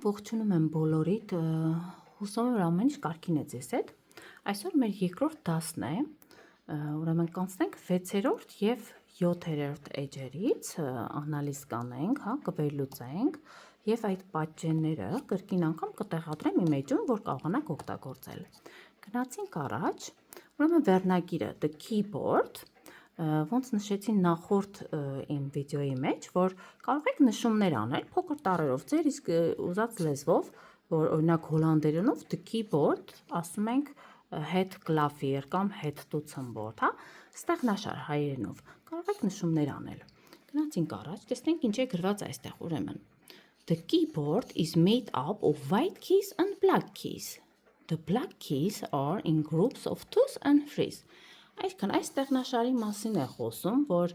Ողջունում եմ բոլորիդ, հուսով եմ որ ամեն ինչ կարգին է ձեզ հետ։ Այսօր մեր երկրորդ դասն է, ուրեմն կանցնենք 6-րդ եւ 7-րդ էջերից, անալիզ կանենք, հա, կվերլուծենք եւ այդ պատճենները կրկին անգամ կտեղադրեմ իմ էջում, որ կարողանաք օգտագործել։ Գնացինք առաջ, ուրեմն վերնագիրը the keyboard, ոնց նշեցի նախորդ իմ վիդեոյի մեջ, որ կարող եք նշումներ անել փոքր տառերով, ձեր իսկ ուզած լեզվով, որ օրինակ հոլանդերենով the keyboard ասում ենք head clavier կամ head to keyboard, հա, ստեղնաշար հայերենով, կարող եք նշումներ անել։ Գնացինք առաջ, տեսնենք ինչ է գրված այստեղ, ուրեմն the keyboard is made up of white keys and black keys. The black keys are in groups of 2s and 3s. Այսքան այս ստեղնաշարի մասին է խոսում, որ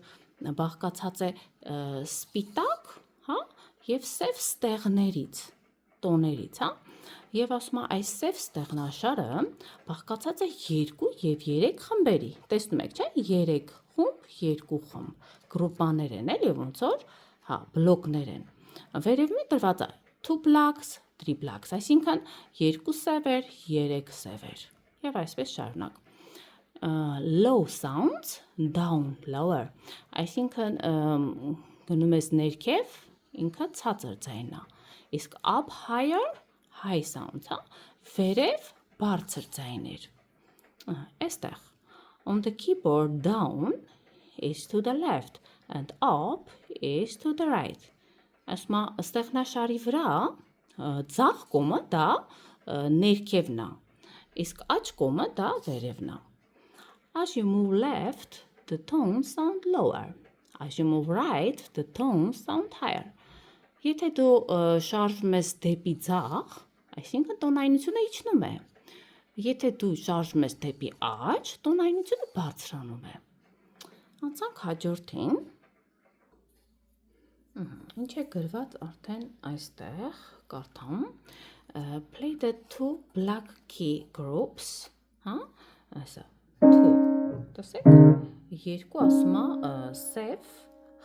բաղկացած է սպիտակ, հա, եւ սև ստեղներից, տոներից, հա, եւ ասում է այս սև ստեղնաշարը բաղկացած է 2 եւ 3 խմբերի։ Տեսնում եք, չէ՞, 3 խումբ, 2 խումբ, գրուպաներ են, էլի ոնց որ, հա, բլոկներ են։ Վերևի տրված է 2 blocks, 3 blocks, այսինքն 2 սևեր, 3 սևեր։ Եվ այսպես շարունակ։ Low sounds, down, lower, այսինքն գնում ես ներքև, ինքը ցածր ձայնն է, իսկ up higher, high sounds, հա, վերև բարձր ձայներ, այստեղ, on the keyboard down is to the left and up is to the right, ասում է ստեղնաշարի վրա ձախ կողմը դա ներքևն է, իսկ աջ կողմը դա վերևն է. As you move left, the tones sound lower. As you move right, the tones sound higher. Եթե դու շարժվում ես դեպի ձախ, այսինքն տոնայնությունը իջնում է։ Եթե դու շարժվում ես դեպի աջ, տոնայնությունը բարձրանում է։ Անցանք հաջորդին։ Ինչ է գրված արդեն այստեղ, կարդամ։ Play the 2 black key groups, հա, այսա, 2, տեսեք, 2 ասում է սև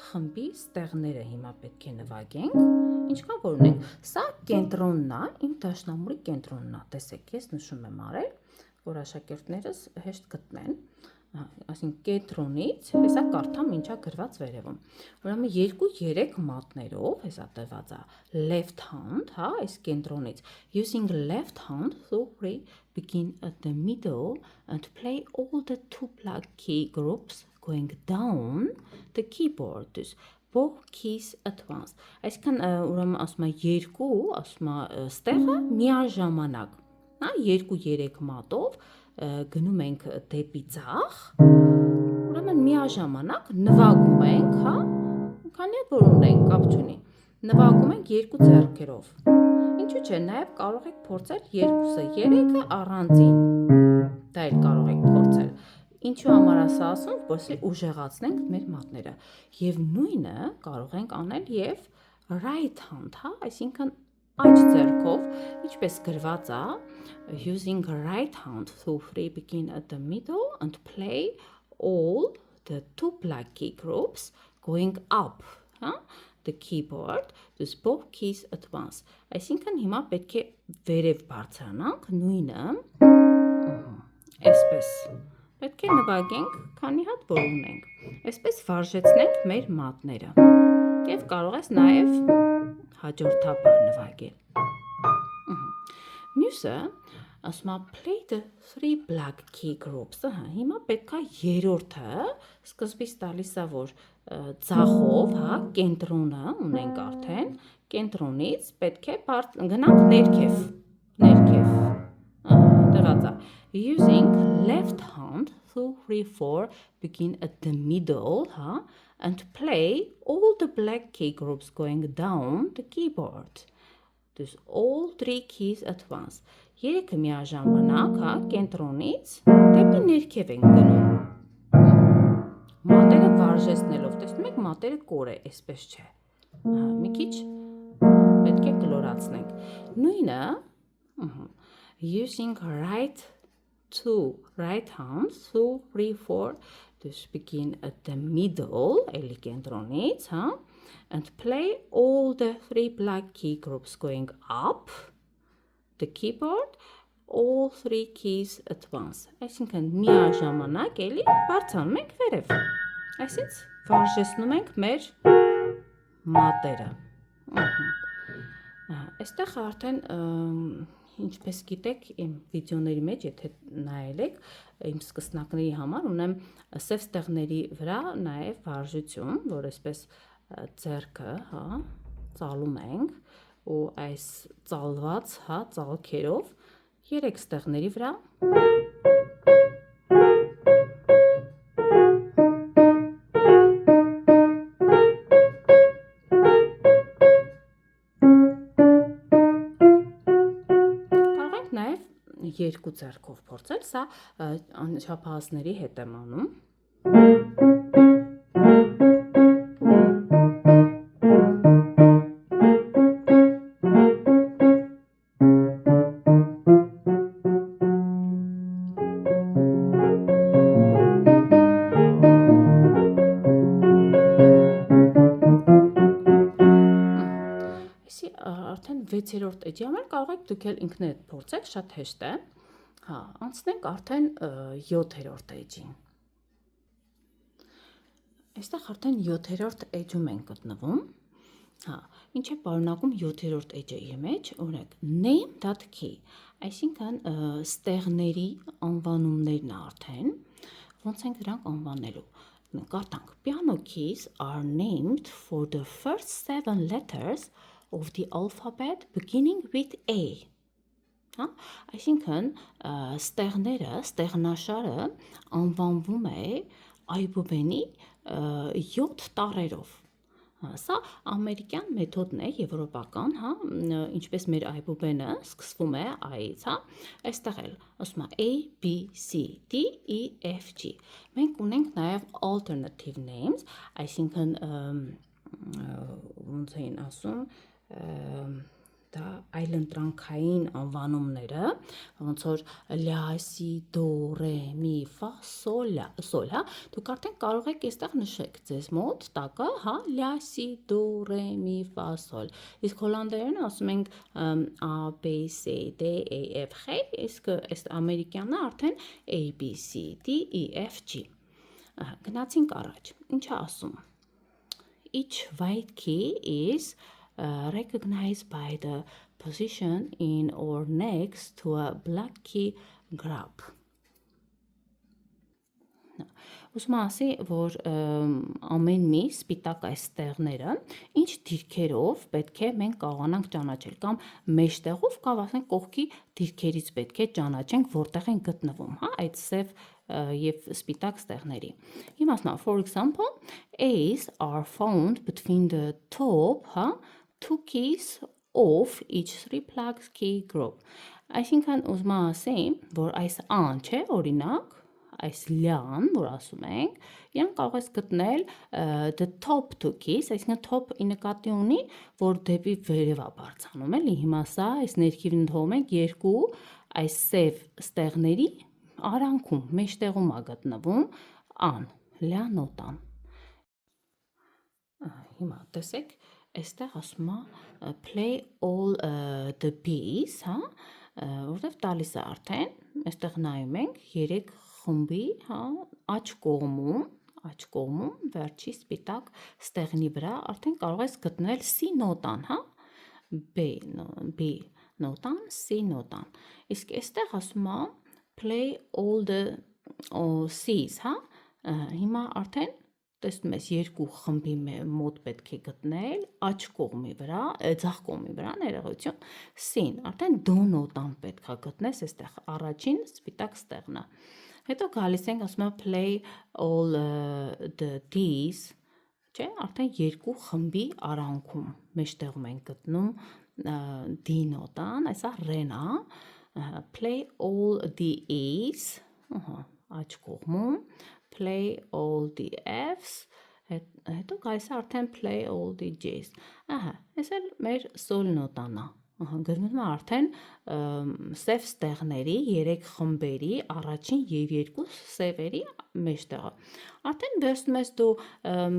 խմբի ստեղները հիմա պետք է նվագենք, ինչքան որ ունենք, սա կենտրոնն է, իմ դաշնամուրի կենտրոնն է, տեսեք, ես նշում եմ արել, որ աշակերտներս հեշտ գտնեն, այսինքն կենտրոնից, հեսա կարդամ ինչա գրված վերևում, ուրեմն 2-3 մատներով, հեսա տրված է left hand, հա, այս կենտրոնից, using left hand to begin at the middle and play all the 2 black key groups going down the keyboard, both keys at once, այսինքն ուրեմն ասում է 2, ասում է ստեղը միաժամանակ, հա, 2-3 մատով գնում ենք դեպի ձախ, ուրեմն միաժամանակ նվագում ենք, հա, քանի որ ունենք, կապ չունի, նվագում ենք 2 ձեռքերով, ինչու՞ չէ, նաև կարող եք փորձել 2-ը, 3-ը առանձին, դա էլ կարող եք փորձել, ինչու համար ասա ասում, որպեսզի ուժեղացնենք մեր մատները, եւ նույնը կարող ենք անել եւ right hand, հա, այսինքն աջ ձեռքով, ինչպես գրված է, using right hand to begin at the middle and play all the 2 black key groups going up, հա, the keyboard, both keys at once, այսինքն հիմա պետք է վերև բարձրանանք, նույնը, այսպես, պետք է նվագենք, քանի հատ որ ունենք, այսպես վարժեցնենք մեր մատները, և կարող ես նաև հաջորդաբար նվագել, մյուսը, ասում է play the 3 black key groups, հիմա պետք է երրորդը, սկզբից տալիս է, որ ձախով, հա, կենտրոնը ունենք արդեն, կենտրոնից պետք է գնանք ներքև, դրված է, using left hand 2-3-4 begin at the middle, հա, and play all the black key groups going down the keyboard, all 3 keys at once, 3-ը միաժամանակ, հա, կենտրոնից դեպի ներքև ենք գնում, մատերը վարժեցնելով, տեսնում եք մատերը կոր է, այսպես չէ, մի քիչ պետք է կլորացնենք, նույնը, using right hand, 2-3-4, begin at the middle, էլի կենտրոնից, հա, and play all the 3 black key groups going up the keyboard, all 3 keys at once. Այսինքն միաժամանակ էլի բարձրանում ենք վերև։ Այսինքն վարժեցնում ենք մեր մատերը։ Այստեղ արդեն ինչպես գիտեք, իմ վիդեոների մեջ, եթե նայել եք, իմ սկսնակների համար ունեմ սև ստեղների վրա նաև վարժություն, որ այսպես ձեռքը, ծալում ենք ու այս ծալված, ծալքերով 3 ստեղների վրա երկու ձեռքով փորձել, սա չափահասների հետ եմ անում։ Արդեն 6-րդ էջի համար կարող եք դուք էլ ինքներդ փորձեք, շատ հեշտ է։ Անցնենք արդեն 7-րդ էջին։ Այստեղ արդեն 7-րդ էջում ենք գտնվում։ Ինչ է պարունակում 7-րդ էջը իր մեջ, օրինակ name that key, այսինքն ստեղների անվանումներն արդեն, ոնց ենք դրանք անվանելու։ Կարդանք piano keys are named for the first 7 letters of the alphabet beginning with A. Այսինքն ստեղները, ստեղնաշարը անվանվում է այբուբենի 7 տառերով։ Սա ամերիկյան մեթոդն է, եվրոպական, ինչպես մեր այբուբենը սկսվում է I-ից, այստեղ էլ ասում է A, B, C, D, E, F, G։ Մենք ունենք նաև alternative names, այսինքն ոնց էին ասում, դա այլընտրանքային անվանումները, ոնց որ լա, սի, դո, ռե, մի, ֆա, սոլ, դուք արդեն կարող եք այստեղ նշեք ձեզ մոտ տակը, լա, սի, դո, ռե, մի, ֆա, սոլ։ Իսկ հոլանդերեն ասում ենք A, B, C, D, E, F, G, իսկ ամերիկյանը արդեն A, B, C, D, E, F, G։ Գնացինք առաջ, ինչ է ասում։ Each white key is recognized by the position in or next to a black key group. Ուսում ասի, որ ամեն մի սպիտակ այս ստեղները ինչ դիրքերով պետք է մենք կարողանանք ճանաչել կամ մեջտեղով կամ ասենք կողքի դիրքերից պետք է ճանաչենք որտեղ են գտնվում, այդ սև եւ սպիտակ ստեղների։ Հիմա ասում, for example, A's are found between the top, 2 keys of each 3 black key group. Այսինքն ուզում ասեմ, որ այս an չէ, օրինակ այս լյան, որ ասում ենք, իրան կարող ես գտնել the top 2 keys, այսինքն top ի նկատի ունի, որ դեպի վերև է բարձրանում, էլի, հիմա սա այս ներքևին ընդհանրում ենք երկու այս սև ստեղների արանքում, մեջտեղում է գտնվում an, լա նոտան։ Հիմա տեսեք, այստեղ ասում է play all the bees, որտեղ տալիս է արդեն, այստեղ նայում ենք 3 խմբի, աջ կողմում, վերջի սպիտակ ստեղնի վրա արդեն կարող ես գտնել C նոտան, B նոտան, C նոտան։ Իսկ այստեղ ասում է play all the C's, հիմա արդեն տեսնում ես երկու խմբի մոտ պետք է գտնել աջ կողմի վրա, ձախ կողմի վրա ներողություն, C-ն, արդեն դո նոտան պետք է գտնես այստեղ առաջին սպիտակ ստեղնը։ Հետո գալիս ենք, ասում է play all the D's, չէ, արդեն երկու խմբի արանքում մեջտեղում ենք գտնում D նոտան, այսա ռեն է, play all the E's, աջ կողմում, play all the F's, հետո գալիս է արդեն play all the G's, այս էլ մեր սոլ նոտան է, Գրվում է արդեն սև ստեղների 3 խմբերի առաջին եւ 2 սևերի մեջտեղը։ Արդեն վերցնում ես դու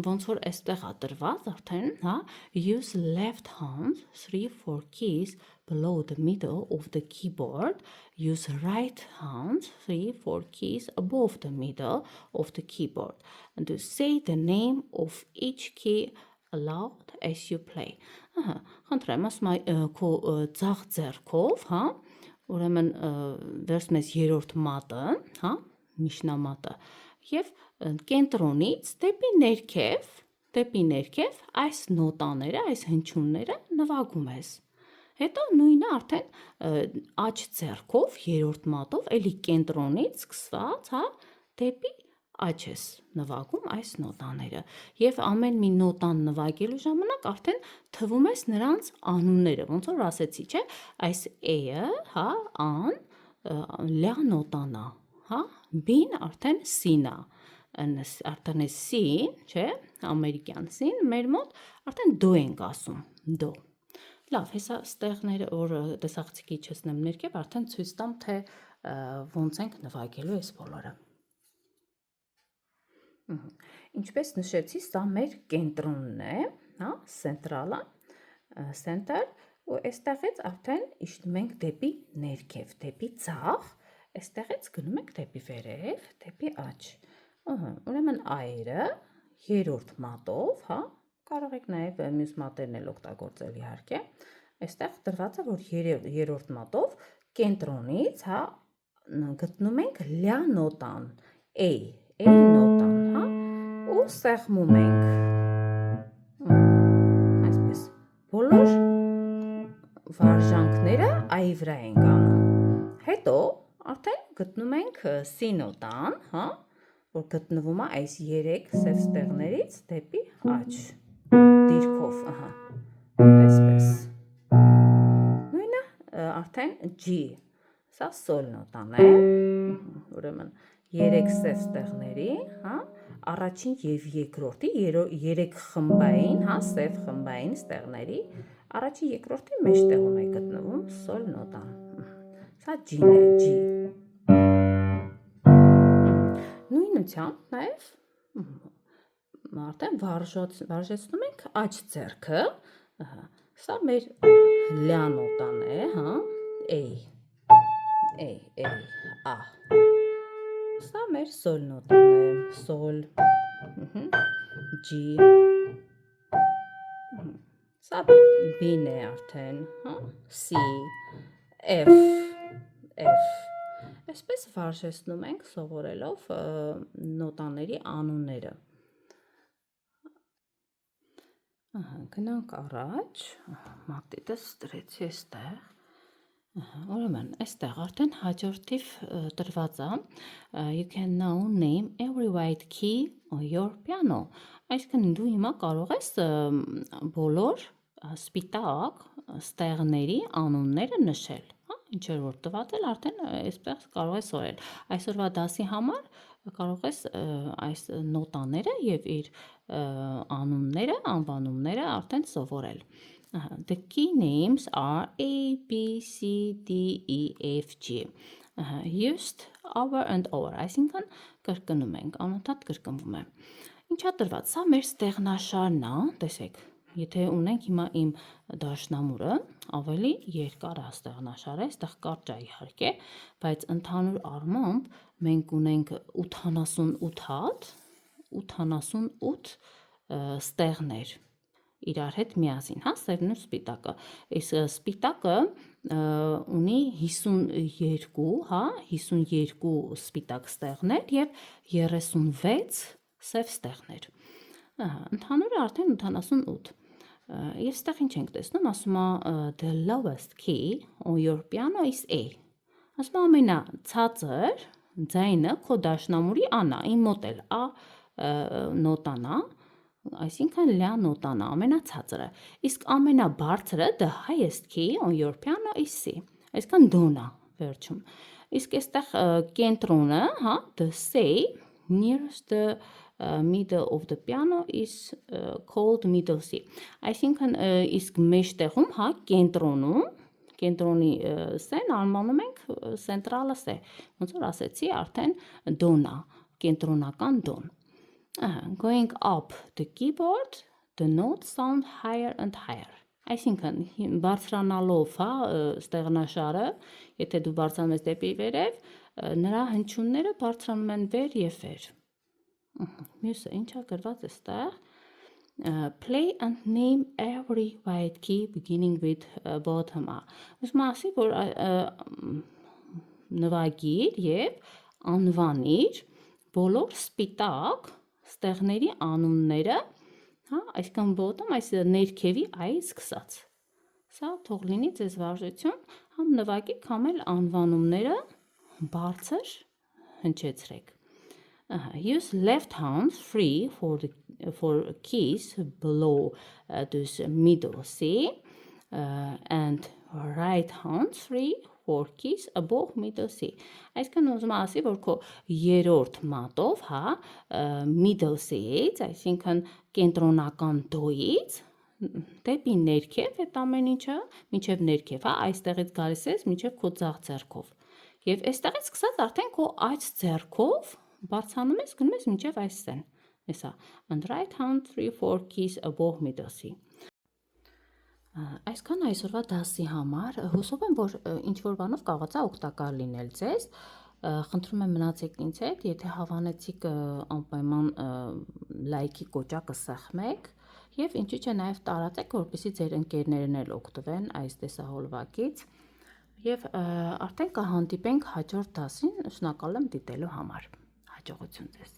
ոնց որ այստեղ է տրված արդեն, հա, use left hand 3-4 keys below the middle of the keyboard, use right hand 3-4 keys above the middle of the keyboard and to say the name of each key aloud as you play. Խնդրեմ, ասում եմ քո ձախ ձեռքով, հա, ուրեմն վերցնում ես երրորդ մատը, հա, միջնամատը, եւ կենտրոնից դեպի ներքև այս նոտաները, այս հնչյունները նվագում ես։ Հետո նույնը արդեն աջ ձեռքով, երրորդ մատով, էլի կենտրոնից սկսված, հա, դեպի աջ ես նվագում այս նոտաները եւ ամեն մի նոտան նվագելու ժամանակ արդեն թվում ես նրանց անունները, ոնց որ ասեցի, չէ, այս A-ը, հա, ան, լա նոտան է, հա, B-ն արդեն C-ն է, արդեն է C-ն, չէ, ամերիկյան C-ն, մեր մոտ արդեն դո ենք ասում, դո։ Լավ, հեսա ստեղները, որ տեսախցիկի չեսնեմ ներքև, արդեն ցույց տամ, թե ոնց ենք նվագելու այս բոլորը։ Ինչպես նշեցի, սա մեր կենտրոնն է, հա, սենտրալը, center, ու այստեղից արդեն իջնում ենք դեպի ներքև, դեպի ձախ, այստեղից գնում ենք դեպի վերև, դեպի աջ։ Ուրեմն այրը երրորդ մատով, հա, կարող եք նաև մյուս մատերն էլ օգտագործել իհարկե։ Այստեղ տրված է, որ երրորդ մատով կենտրոնից, հա, գտնում ենք լա նոտան, A նոտան, հա, ու սեղմում ենք, այսպես, բոլոր վարժանքները այի վրա ենք անում, հետո արդեն գտնում ենք C նոտան, հա, որ գտնվում է այս 3 սև ստեղներից դեպի աջ, դիրքով, ահա, այսպես, նույնը արդեն G, սա սոլ նոտան է, ուրեմն 3 սև ստեղների, հա, առաջին եւ երկրորդի 3 խմբային, հա, սև խմբային ստեղների, առաջին երկրորդի մեջտեղում է գտնվում սոլ նոտան։ Սա G-ն է, G։ Նույնությամբ նաև արդեն վարժեցնում ենք աջ ձեռքը, սա մեր լա նոտան է, հա, A, սա մեր սոլ նոտան է, սոլ, G, սա B-ն է արդեն, C, F, այսպես վարժեցնում ենք սովորելով նոտաների անունները։ Գնանք առաջ, մատիտը ստրեցի այստեղ, ուրեմն այստեղ արդեն հաջորդիվ տրված է, you can now name every white key on your piano, այսինքն դու հիմա կարող ես բոլոր սպիտակ ստեղների անունները նշել, ինչ որ տվատել արդեն այսպես կարող ես սովորել, այսօրվա դասի համար կարող ես այս նոտաները և իր անունները, անվանումները արդեն սովորել։ The key names are A, B, C, D, E, F, G. Used over and over, այսինքն կրկնում ենք, անընդհատ կրկնվում է։ Ինչա տրված, սա մեր ստեղնաշարն է, տեսեք, եթե ունենք հիմա իմ դաշնամուրը, ավելի երկար է ստեղնաշարը, այստեղ կարճ է իհարկե, բայց ընդհանուր առմամբ մենք ունենք 88 հատ, 88 ստեղներ իրար հետ միասին, հա, սևն ու սպիտակը, իսկ սպիտակը ունի 52, հա, 52 սպիտակ ստեղներ և 36 սև ստեղներ, ընդհանուրը արդեն 88, և ստեղ ինչ ենք տեսնում, ասում է the lowest key on your piano is A, ասում է ամենա ցածր ձայնը քո դաշնամուրի անա, իմ մոտ էլ A նոտան է, այսինքն լա նոտան է, ամենացածրը, իսկ ամենաբարձրը the highest key on your piano is C, այսինքն դոն է վերջում, իսկ այստեղ կենտրոնը, հա, the C nearest the middle of the piano is called middle C, այսինքն իսկ մեջտեղում, հա, կենտրոնում, կենտրոնի սեն անվանում ենք centrale սե, ոնց որ ասեցի արդեն դոնա, կենտրոնական դոն։ Going up the keyboard, the notes sound higher and higher. Այսինքն բարձրանալով, ստեղնաշարը, եթե դու բարձրանում ես դեպի վերև, նրա հնչյունները բարձրանում են վեր եւ վեր։ Մյուսը ինչա գրված է ստեղ։ Play and name every white key beginning with bottom-a։ Ուսում ասի, որ նվագիր եւ անվանիր բոլոր սպիտակ ստեղների անունները, այսքան bottom, այս ներքևի այից սկսած։ Սա թող լինի ձեզ վարժություն, համ նվագեք, համ էլ անվանումները բարձր հնչեցրեք։ Use left hand free for keys below this middle C and right hand free for keys above middle C. Այսքան ուզում ասի, որ քո երրորդ մատով, middle C-ից, այսինքն կենտրոնական դոյից դեպի ներքև այդ ամեն ինչը, մինչև ներքև, այստեղից գալիս ես մինչև քո ձախ ձեռքով։ Եվ այստեղից սկսած արդեն քո աջ ձեռքով բարձրանում ես, գնում ես մինչև այսեն։ Էսա, and right hand 3-4 keys above middle C։ Այսքան այսօրվա դասի համար, հուսով եմ, որ ինչ-որ բանով կարողացա օգտակար լինել ձեզ, խնդրում եմ մնացեք ինձ հետ, եթե հավանեցիք անպայման լայքի կոճակը սեղմեք և ինչի չէ նաև տարածեք, որպեսզի ձեր ընկերներն էլ օգտվեն այս տեսահոլովակից և արդեն կհանդիպենք հաջորդ դասին, շնորհակալ եմ դիտելու համար, հաջողություն ձեզ։